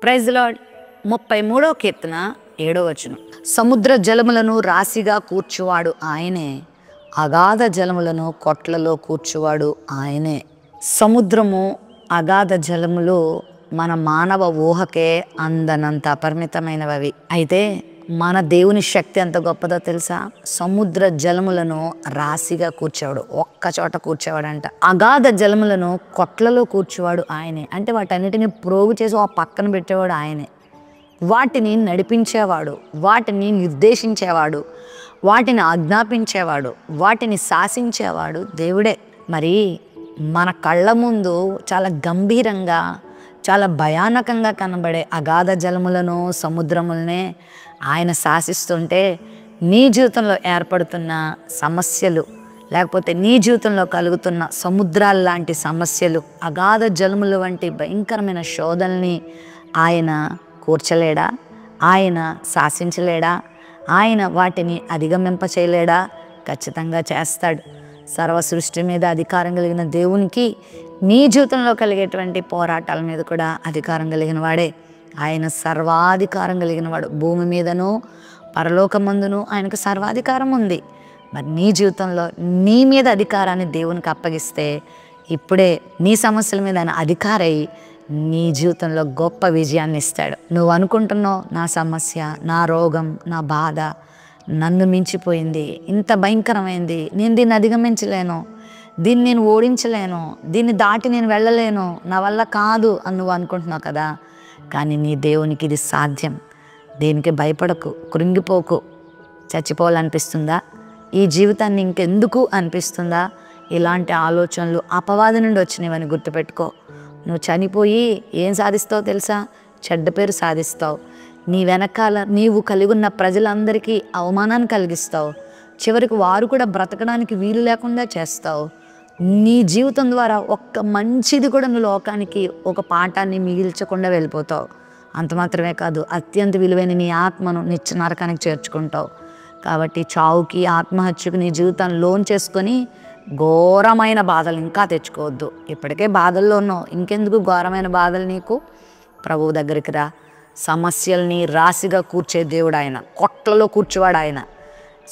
Praise lord. 33వ కీర్తన 7వ వచనం. సముద్ర జలములను రాశిగా కూర్చువాడు ఆయనే, అగాధ జలములను కొట్లలో కూర్చువాడు ఆయనే. సముద్రము, అగాధ జలములు మన మానవ ఊహకే అందనంత అపరిమితమైనవి. అయితే మన దేవుని శక్తి ఎంత గొప్పదో తెలుసా? సముద్ర జలములను రాశిగా కూర్చేవాడు, ఒక్క చోట కూర్చేవాడంట. అగాధ జలములను కొట్లలో కూర్చేవాడు ఆయనే. అంటే వాటన్నిటిని ప్రోగు చేసి ఆ పక్కన పెట్టేవాడు ఆయనే. వాటిని నడిపించేవాడు, వాటిని నిర్దేశించేవాడు, వాటిని ఆజ్ఞాపించేవాడు, వాటిని శాసించేవాడు దేవుడే. మరి మన కళ్ళ ముందు చాలా గంభీరంగా, చాలా భయానకంగా కనబడే అగాధ జలములను, సముద్రములనే ఆయన శాసిస్తుంటే, నీ జీవితంలో ఏర్పడుతున్న సమస్యలు, లేకపోతే నీ జీవితంలో కలుగుతున్న సముద్రాల లాంటి సమస్యలు, అగాధ జలముల వంటి భయంకరమైన శోధనల్ని ఆయన కూర్చలేడా? ఆయన శాసించలేడా? ఆయన వాటిని అధిగమింప చేయలేడా? ఖచ్చితంగా చేస్తాడు. సర్వ సృష్టి మీద అధికారం కలిగిన దేవునికి నీ జీవితంలో కలిగేటువంటి పోరాటాల మీద కూడా అధికారం కలిగిన వాడే. ఆయన సర్వాధికారం కలిగిన వాడు. భూమి మీదను పరలోకమందును ఆయనకు సర్వాధికారం ఉంది. మరి నీ జీవితంలో నీ మీద అధికారాన్ని దేవునికి అప్పగిస్తే ఇప్పుడే నీ సమస్యల మీద ఆయన అధికారై నీ జీవితంలో గొప్ప విజయాన్ని ఇస్తాడు. నువ్వు అనుకుంటున్నావు, నా సమస్య, నా రోగం, నా బాధ నన్ను మించిపోయింది, ఇంత భయంకరమైంది, నేను దీన్ని అధిగమించలేను, దీన్ని నేను ఓడించలేను, దీన్ని దాటి నేను వెళ్ళలేను, నా వల్ల కాదు అని నువ్వు అనుకుంటున్నావు కదా. కానీ నీ దేవునికి ఇది సాధ్యం. దేనికి భయపడకు, కృంగిపోకు. చచ్చిపోవాలనిపిస్తుందా? ఈ జీవితాన్ని ఇంకెందుకు అనిపిస్తుందా? ఇలాంటి ఆలోచనలు అపవాది నుండి వచ్చినవని గుర్తుపెట్టుకో. నువ్వు చనిపోయి ఏం సాధిస్తావు తెలుసా? చెడ్డ పేరు సాధిస్తావు. నీ వెనకాల నీవు కలిగి ఉన్న ప్రజలందరికీ అవమానాన్ని కలిగిస్తావు. చివరికి వారు కూడా బ్రతకడానికి వీలు లేకుండా చేస్తావు. నీ జీవితం ద్వారా ఒక్క మంచిది కూడా నువ్వు లోకానికి ఒక పాఠాన్ని మిగిల్చకుండా వెళ్ళిపోతావు. అంత మాత్రమే కాదు, అత్యంత విలువైన నీ ఆత్మను నిత్య నరకానికి చేర్చుకుంటావు. కాబట్టి చావుకి, ఆత్మహత్యకు నీ జీవితాన్ని లోన్ చేసుకొని ఘోరమైన బాధలు ఇంకా తెచ్చుకోవద్దు. ఇప్పటికే బాధల్లో ఉన్నావు, ఇంకెందుకు ఘోరమైన బాధలు నీకు? ప్రభువు దగ్గరికి రా. సమస్యల్ని రాశిగా కూర్చే దేవుడు ఆయన, కొట్లలో కూర్చువాడు ఆయన.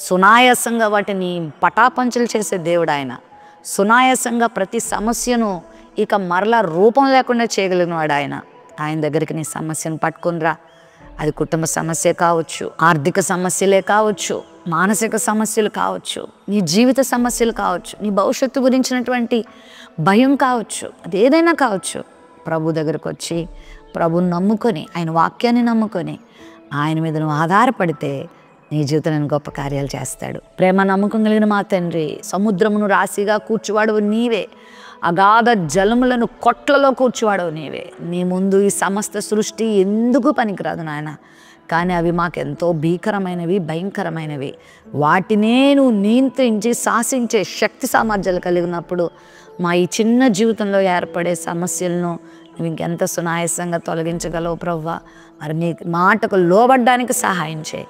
సునాయాసంగా వాటిని పటాపంచలు చేసే దేవుడు ఆయన. సునాయాసంగా ప్రతి సమస్యను ఇక మరలా రూపం లేకుండా చేయగలిగినవాడు ఆయన. ఆయన దగ్గరికి నీ సమస్యను పట్టుకునిరా. అది కుటుంబ సమస్య కావచ్చు, ఆర్థిక సమస్యలే కావచ్చు, మానసిక సమస్యలు కావచ్చు, నీ జీవిత సమస్యలు కావచ్చు, నీ భవిష్యత్తు గురించినటువంటి భయం కావచ్చు, అది ఏదైనా కావచ్చు. ప్రభు దగ్గరకు వచ్చి ప్రభుని నమ్ముకొని, ఆయన వాక్యాన్ని నమ్ముకొని, ఆయన మీద నువ్వు ఆధారపడితే నీ జీవితంలో గొప్ప కార్యాలు చేస్తాడు. ప్రేమ నమ్మకం కలిగిన మా తండ్రి, సముద్రమును రాశిగా కూర్చువాడు నీవే, అగాధ జలములను కొట్లలో కూర్చువాడు నీవే. నీ ముందు ఈ సమస్త సృష్టి ఎందుకు పనికిరాదు నాయన. కానీ అవి మాకెంతో భీకరమైనవి, భయంకరమైనవి. వాటినే నువ్వు నియంత్రించి శాసించే శక్తి సామర్థ్యాలు కలిగినప్పుడు మా ఈ చిన్న జీవితంలో ఏర్పడే సమస్యలను నువ్వు ఇంకెంత సునాయాసంగా తొలగించగలవు ప్రభువా. మరి నీ మాటకు లోబడ్డానికి సహాయం చేయి.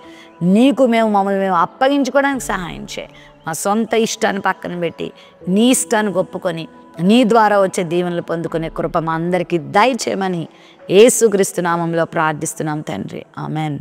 నీకు మమ్మల్ని మేము అప్పగించుకోవడానికి సహాయం చేయి. మా సొంత ఇష్టాన్ని పక్కన పెట్టి నీ ఇష్టాన్ని ఒప్పుకొని నీ ద్వారా వచ్చే దీవెనలు పొందుకునే కృప మా అందరికీ దయచేయమని యేసుక్రీస్తు నామంలో ప్రార్థిస్తున్నాం తండ్రి. ఆమెన్.